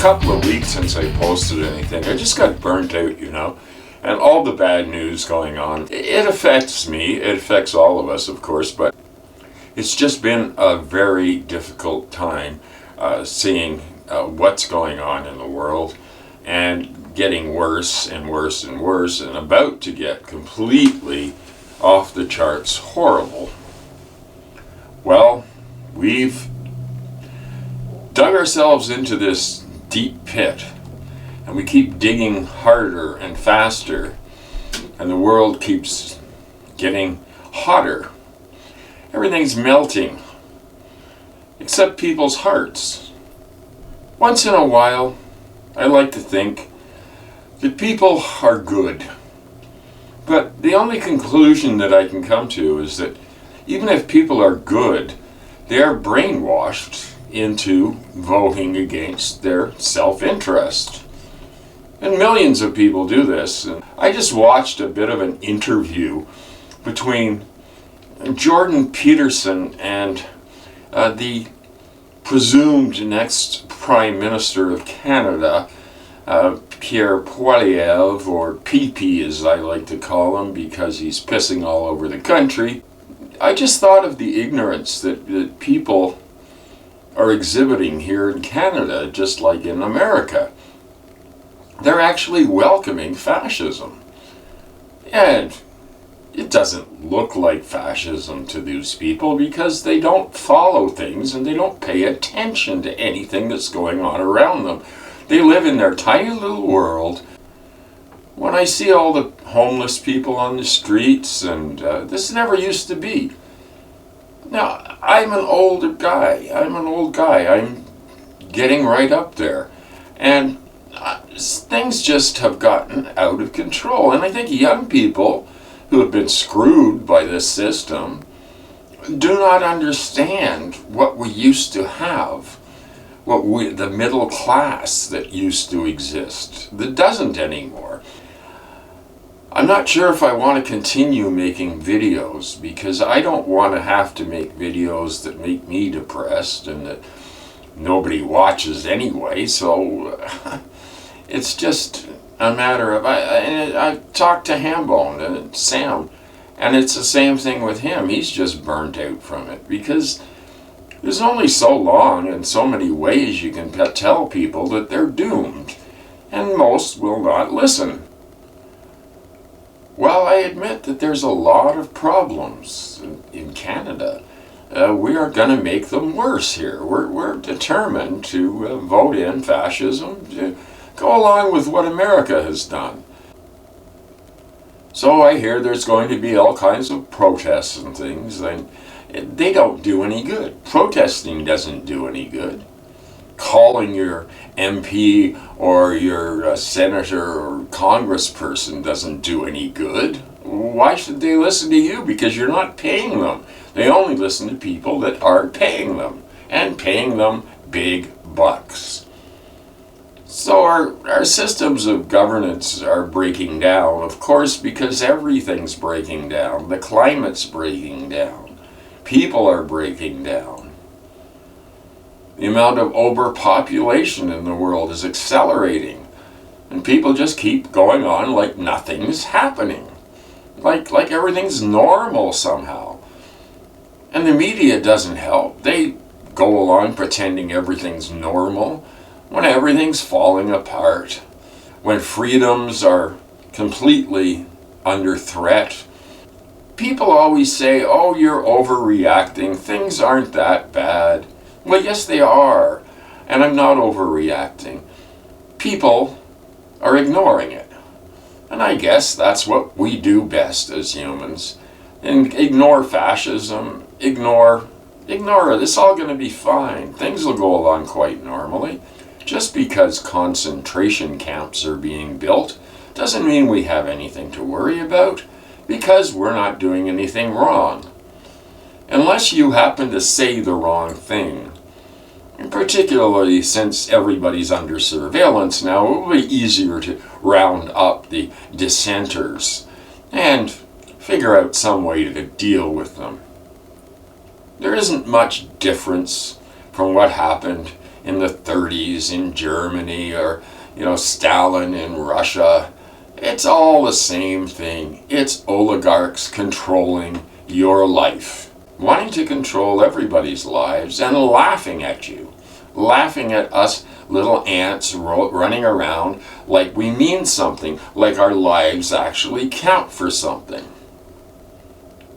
couple of weeks since I posted anything. I just got burnt out, and all the bad news going on. It affects me. It affects all of us, of course, but it's just been a very difficult time seeing what's going on in the world and getting worse and worse and worse and about to get completely off the charts horrible. Well, we've dug ourselves into this deep pit, and we keep digging harder and faster, and the world keeps getting hotter. Everything's melting, except people's hearts. Once in a while, I like to think that people are good. But the only conclusion that I can come to is that even if people are good, they are brainwashed into voting against their self-interest. And millions of people do this. And I just watched a bit of an interview between Jordan Peterson and the presumed next Prime Minister of Canada, Pierre Poilievre, or PP as I like to call him because he's pissing all over the country. I just thought of the ignorance that people are exhibiting here in Canada, just like in America. They're actually welcoming fascism. And it doesn't look like fascism to these people because they don't follow things and they don't pay attention to anything that's going on around them. They live in their tiny little world. When I see all the homeless people on the streets, and this never used to be. Now, I'm an older guy. I'm an old guy. I'm getting right up there. And things just have gotten out of control. And I think young people who have been screwed by this system do not understand what we used to have. The middle class that used to exist, that doesn't anymore. I'm not sure if I want to continue making videos because I don't want to have to make videos that make me depressed and that nobody watches anyway, so it's just a matter of, I talked to Hambone and Sam, and it's the same thing with him. He's just burnt out from it because there's only so long and so many ways you can tell people that they're doomed, and most will not listen. Well, I admit that there's a lot of problems in Canada. We are going to make them worse here. We're determined to vote in fascism, to go along with what America has done. So I hear there's going to be all kinds of protests and things, and they don't do any good. Protesting doesn't do any good. Calling your MP or your senator or congressperson doesn't do any good. Why should they listen to you? Because you're not paying them. They only listen to people that are paying them, and paying them big bucks. So our systems of governance are breaking down, of course, because everything's breaking down. The climate's breaking down. People are breaking down. The amount of overpopulation in the world is accelerating, and people just keep going on like nothing's happening, like everything's normal somehow. And the media doesn't help. They go along pretending everything's normal when everything's falling apart, when freedoms are completely under threat. People always say, "Oh, you're overreacting. Things aren't that bad." Well, yes, they are, and I'm not overreacting. People are ignoring it, and I guess that's what we do best as humans. And ignore fascism, ignore it. It's all going to be fine. Things will go along quite normally. Just because concentration camps are being built doesn't mean we have anything to worry about, because we're not doing anything wrong. Unless you happen to say the wrong thing. And particularly since everybody's under surveillance now, it will be easier to round up the dissenters and figure out some way to deal with them. There isn't much difference from what happened in the 30s in Germany, or, Stalin in Russia. It's all the same thing. It's oligarchs controlling your life, wanting to control everybody's lives and laughing at you, laughing at us little ants running around like we mean something, like our lives actually count for something.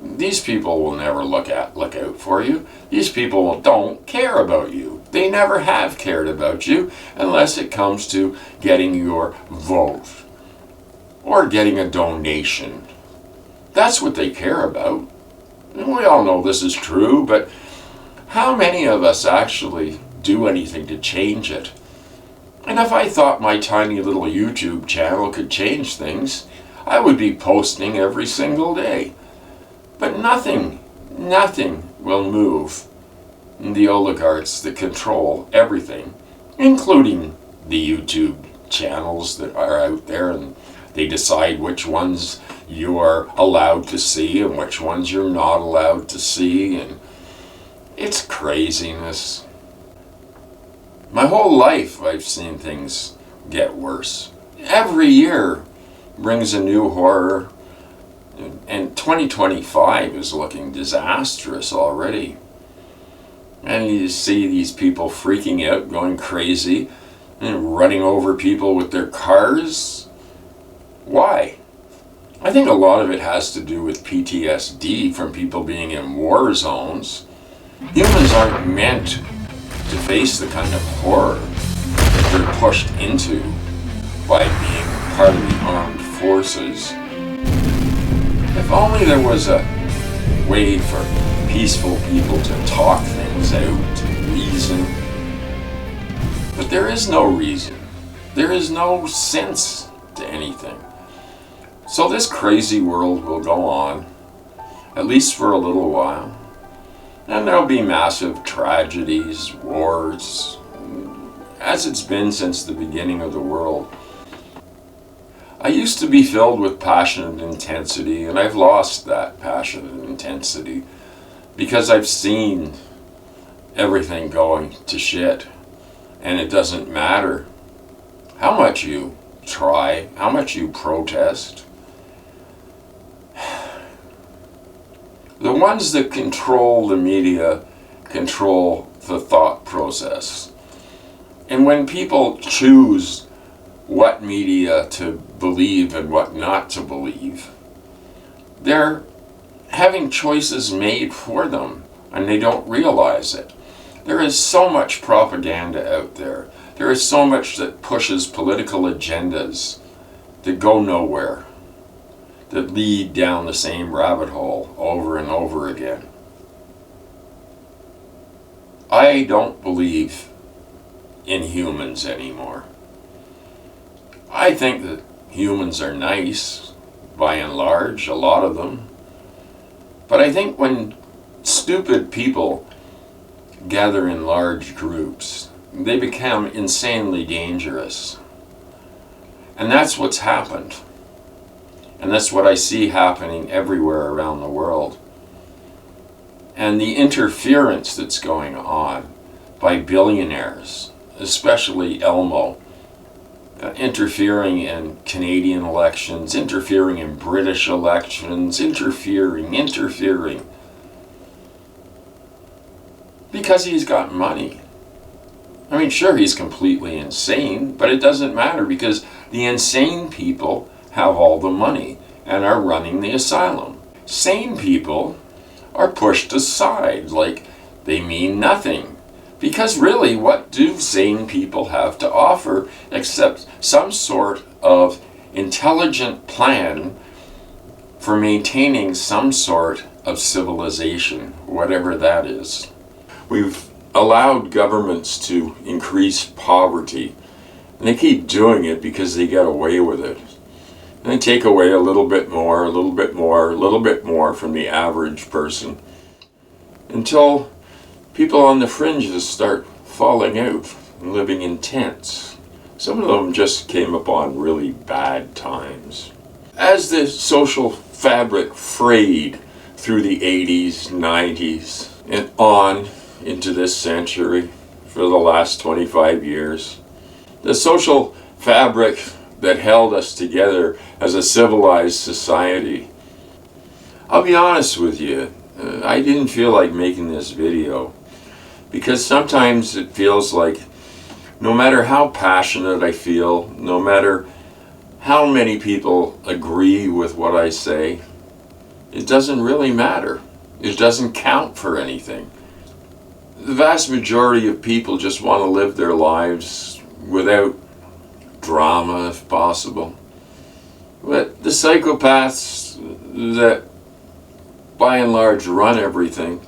These people will never look out for you. These people don't care about you. They never have cared about you unless it comes to getting your vote or getting a donation. That's what they care about. And we all know this is true, but how many of us actually do anything to change it? And if I thought my tiny little YouTube channel could change things, I would be posting every single day. But nothing will move the oligarchs that control everything, including the YouTube channels that are out there, and they decide which ones you are allowed to see and which ones you're not allowed to see, and it's craziness. My whole life I've seen things get worse. Every year brings a new horror, and 2025 is looking disastrous already. And you see these people freaking out, going crazy, and running over people with their cars. Why? I think a lot of it has to do with PTSD from people being in war zones. Humans aren't meant to face the kind of horror that they're pushed into by being part of the armed forces. If only there was a way for peaceful people to talk things out, to reason. But there is no reason. There is no sense to anything. So this crazy world will go on, at least for a little while. And there'll be massive tragedies, wars, as it's been since the beginning of the world. I used to be filled with passion and intensity, and I've lost that passion and intensity because I've seen everything going to shit. And it doesn't matter how much you try, how much you protest. The ones that control the media control the thought process. And when people choose what media to believe and what not to believe, they're having choices made for them, and they don't realize it. There is so much propaganda out there. There is so much that pushes political agendas that go nowhere, that lead down the same rabbit hole over and over again. I don't believe in humans anymore. I think that humans are nice, by and large, a lot of them. But I think when stupid people gather in large groups, they become insanely dangerous. And that's what's happened. And that's what I see happening everywhere around the world. And the interference that's going on by billionaires, especially Elmo, interfering in Canadian elections, interfering in British elections, interfering. Because he's got money. I mean, sure, he's completely insane, but it doesn't matter because the insane people have all the money and are running the asylum. Sane people are pushed aside like they mean nothing. Because really, what do sane people have to offer except some sort of intelligent plan for maintaining some sort of civilization, whatever that is? We've allowed governments to increase poverty, and they keep doing it because they get away with it. And they take away a little bit more, a little bit more, a little bit more from the average person until people on the fringes start falling out and living in tents. Some of them just came upon really bad times. As the social fabric frayed through the 80s, 90s, and on into this century, for the last 25 years. The social fabric that held us together as a civilized society. I'll be honest with you, I didn't feel like making this video because sometimes it feels like no matter how passionate I feel, no matter how many people agree with what I say, it doesn't really matter. It doesn't count for anything. The vast majority of people just want to live their lives without drama, if possible. But the psychopaths that by and large run everything,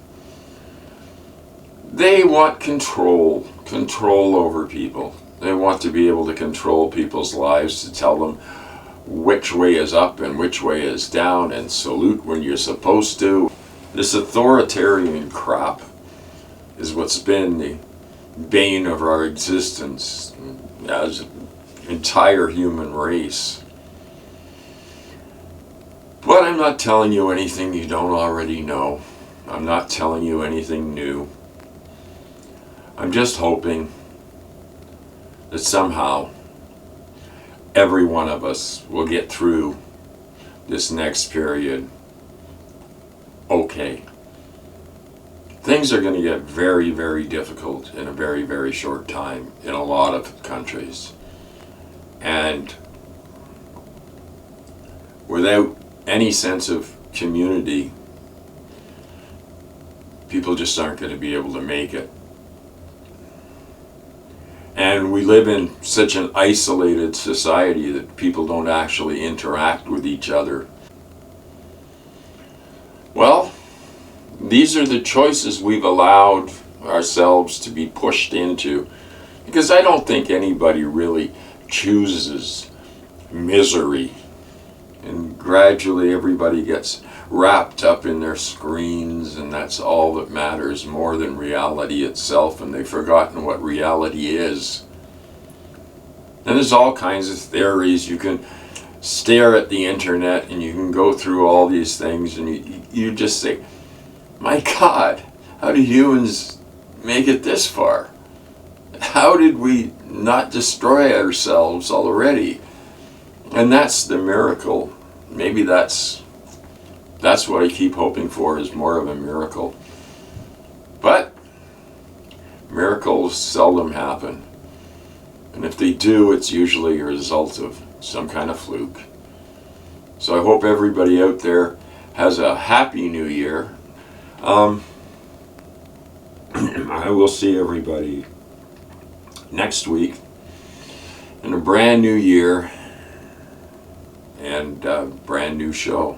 they want control over people. They want to be able to control people's lives, to tell them which way is up and which way is down, and salute when you're supposed to. This authoritarian crap is what's been the bane of our existence as an entire human race. But I'm not telling you anything you don't already know. I'm not telling you anything new. I'm just hoping that somehow every one of us will get through this next period okay. Things are going to get very, very difficult in a very, very short time in a lot of countries. And without any sense of community, people just aren't going to be able to make it. And we live in such an isolated society that people don't actually interact with each other. Well, these are the choices we've allowed ourselves to be pushed into. Because I don't think anybody really chooses misery. And gradually everybody gets wrapped up in their screens, and that's all that matters more than reality itself, and they've forgotten what reality is. And there's all kinds of theories. You can stare at the internet and you can go through all these things and you just say, my God, how do humans make it this far? How did we not destroy ourselves already? And that's the miracle. Maybe that's what I keep hoping for, is more of a miracle. But miracles seldom happen. And if they do, it's usually a result of some kind of fluke. So I hope everybody out there has a happy new year. I will see everybody next week in a brand new year and a brand new show.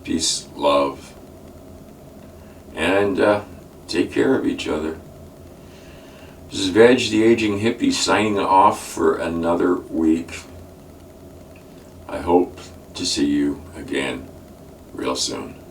Peace, love, and take care of each other. This is Veg, the Aging Hippie, signing off for another week. I hope to see you again real soon.